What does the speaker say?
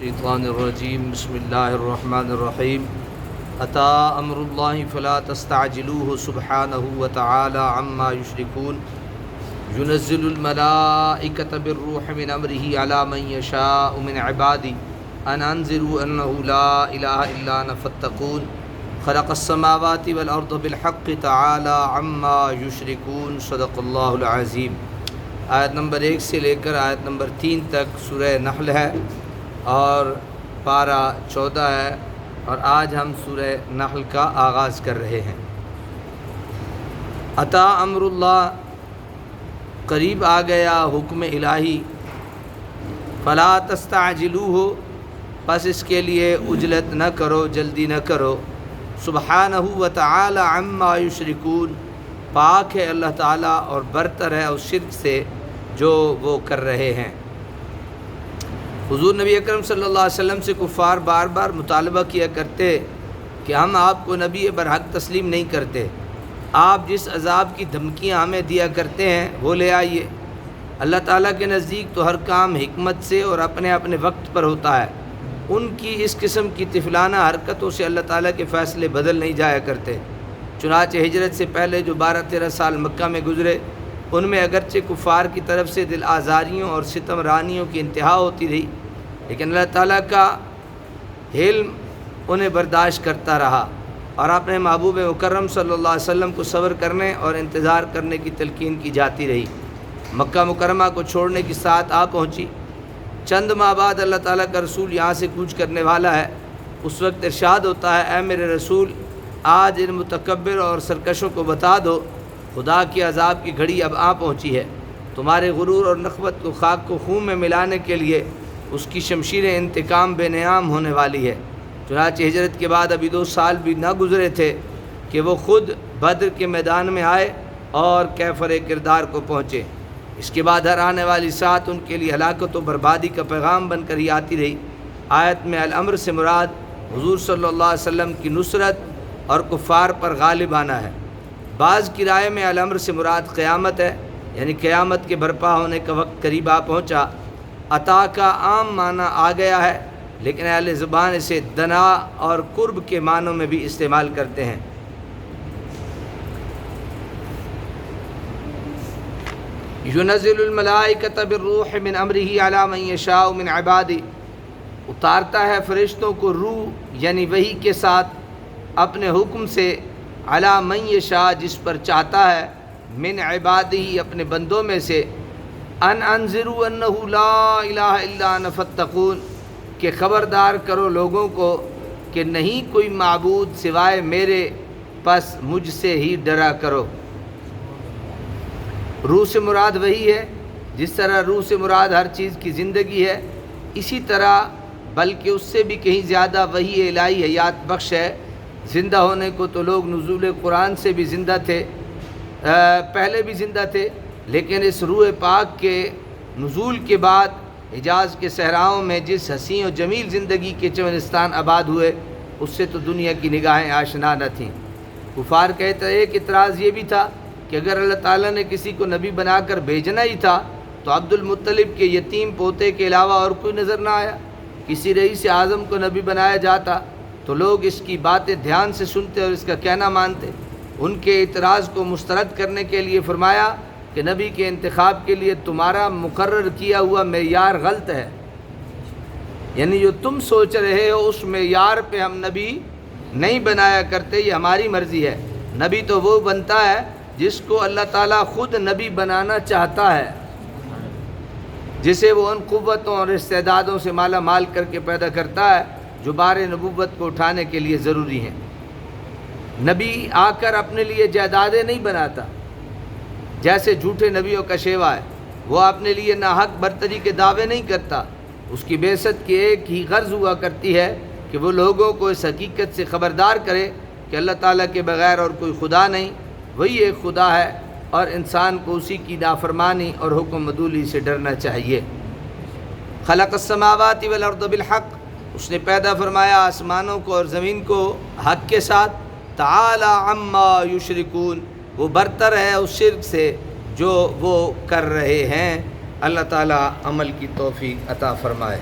الشیطان الرجیم بسم اللہ الرحمن الرحیم اتی امر اللہ فلا تستعجلوہ سبحانہ وتعالی عما یشرکون ينزل الملائکۃ بالروح من امرہ علی من یشاء من عبادہ ان انذروا انہ لا الہ الا انا فاتقون خلق السماوات والارض بالحق تعالی عما یشرکون صدق اللہ العظیم۔ آیت نمبر 1 سے لے کر آیت نمبر 3 تک سورہ نحل ہے اور پارہ 14 ہے، اور آج ہم سورہ نحل کا آغاز کر رہے ہیں۔ اتی امر اللہ، قریب آ گیا حکم الہی، فلا تستعجلوہ، پس اس کے لیے عجلت نہ کرو، جلدی نہ کرو۔ سبحانہ وتعالی عما یشرکون، پاک ہے اللہ تعالیٰ اور برتر ہے اس شرک سے جو وہ کر رہے ہیں۔ حضور نبی اکرم صلی اللہ علیہ وسلم سے کفار بار بار مطالبہ کیا کرتے کہ ہم آپ کو نبی برحق تسلیم نہیں کرتے، آپ جس عذاب کی دھمکیاں ہمیں دیا کرتے ہیں وہ لے آئیے۔ اللہ تعالیٰ کے نزدیک تو ہر کام حکمت سے اور اپنے اپنے وقت پر ہوتا ہے، ان کی اس قسم کی طفلانہ حرکتوں سے اللہ تعالیٰ کے فیصلے بدل نہیں جایا کرتے۔ چنانچہ ہجرت سے پہلے جو 12-13 سال مکہ میں گزرے، ان میں اگرچہ کفار کی طرف سے دل آزاریوں اور ستم رانیوں کی انتہا ہوتی رہی، لیکن اللہ تعالیٰ کا حلم انہیں برداشت کرتا رہا اور اپنے محبوب مکرم صلی اللہ علیہ وسلم کو صبر کرنے اور انتظار کرنے کی تلقین کی جاتی رہی۔ مکہ مکرمہ کو چھوڑنے کی ساعت آ پہنچی۔ چند ماہ بعد اللہ تعالیٰ کا رسول یہاں سے کوچ کرنے والا ہے۔ اس وقت ارشاد ہوتا ہے، اے میرے رسول، آج ان متکبر اور سرکشوں کو بتا دو، خدا کی عذاب کی گھڑی اب آ پہنچی ہے۔ تمہارے غرور اور نخوت کو خاک کو خون میں ملانے کے لیے اس کی شمشیر انتقام بے نیام ہونے والی ہے۔ چنانچہ ہجرت کے بعد ابھی 2 سال بھی نہ گزرے تھے کہ وہ خود بدر کے میدان میں آئے اور کیفر کردار کو پہنچے۔ اس کے بعد ہر آنے والی ساعت ان کے لیے ہلاکت و بربادی کا پیغام بن کر ہی آتی رہی۔ آیت میں الامر سے مراد حضور صلی اللہ علیہ وسلم کی نصرت اور کفار پر غالب آنا ہے۔ بعض کی رائے میں الامر سے مراد قیامت ہے، یعنی قیامت کے برپا ہونے کا وقت قریب آ پہنچا۔ عطا کا عام معنی آ گیا ہے، لیکن اہل زبان اسے دنا اور قرب کے معنوں میں بھی استعمال کرتے ہیں۔ ينزل الملائکۃ بالروح من امرہ علی من یشاء من عبادہ، اتارتا ہے فرشتوں کو روح یعنی وحی کے ساتھ اپنے حکم سے، علی من یشاء جس پر چاہتا ہے، من عبادہ اپنے بندوں میں سے، ان انذروا انہ لا الہ الا انا فاتقون، کہ خبردار کرو لوگوں کو کہ نہیں کوئی معبود سوائے میرے، پس مجھ سے ہی ڈرا کرو۔ روح سے مراد وہی ہے، جس طرح روح سے مراد ہر چیز کی زندگی ہے، اسی طرح بلکہ اس سے بھی کہیں زیادہ وحی الہی حیات بخش ہے۔ زندہ ہونے کو تو لوگ نزول قرآن سے بھی زندہ تھے، پہلے بھی زندہ تھے، لیکن اس روح پاک کے نزول کے بعد حجاز کے صحراؤں میں جس حسین و جمیل زندگی کے چمنستان آباد ہوئے، اس سے تو دنیا کی نگاہیں آشنا نہ تھیں۔ کفار کہتے ہیں، ایک اعتراض یہ بھی تھا کہ اگر اللہ تعالیٰ نے کسی کو نبی بنا کر بھیجنا ہی تھا تو عبد المطلب کے یتیم پوتے کے علاوہ اور کوئی نظر نہ آیا۔ کسی رئیس اعظم کو نبی بنایا جاتا تو لوگ اس کی باتیں دھیان سے سنتے اور اس کا کہنا مانتے۔ ان کے اعتراض کو مسترد کرنے کے لیے فرمایا کہ نبی کے انتخاب کے لیے تمہارا مقرر کیا ہوا معیار غلط ہے، یعنی جو تم سوچ رہے ہو اس معیار پہ ہم نبی نہیں بنایا کرتے، یہ ہماری مرضی ہے۔ نبی تو وہ بنتا ہے جس کو اللہ تعالیٰ خود نبی بنانا چاہتا ہے، جسے وہ ان قوتوں اور استعدادوں سے مالا مال کر کے پیدا کرتا ہے جو بار نبوت کو اٹھانے کے لیے ضروری ہیں۔ نبی آ کر اپنے لیے جائیدادیں نہیں بناتا، جیسے جھوٹے نبیوں کا شیوا ہے، وہ اپنے لیے ناحق برتری کے دعوے نہیں کرتا۔ اس کی بعثت کی ایک ہی غرض ہوا کرتی ہے کہ وہ لوگوں کو اس حقیقت سے خبردار کرے کہ اللہ تعالیٰ کے بغیر اور کوئی خدا نہیں، وہی ایک خدا ہے، اور انسان کو اسی کی نافرمانی اور حکم عدولی سے ڈرنا چاہیے۔ خلق السماوات والارض بالحق، اس نے پیدا فرمایا آسمانوں کو اور زمین کو حق کے ساتھ۔ تعالی عما یشرکون، وہ برتر ہے اس شرک سے جو وہ کر رہے ہیں۔ اللہ تعالی عمل کی توفیق عطا فرمائے۔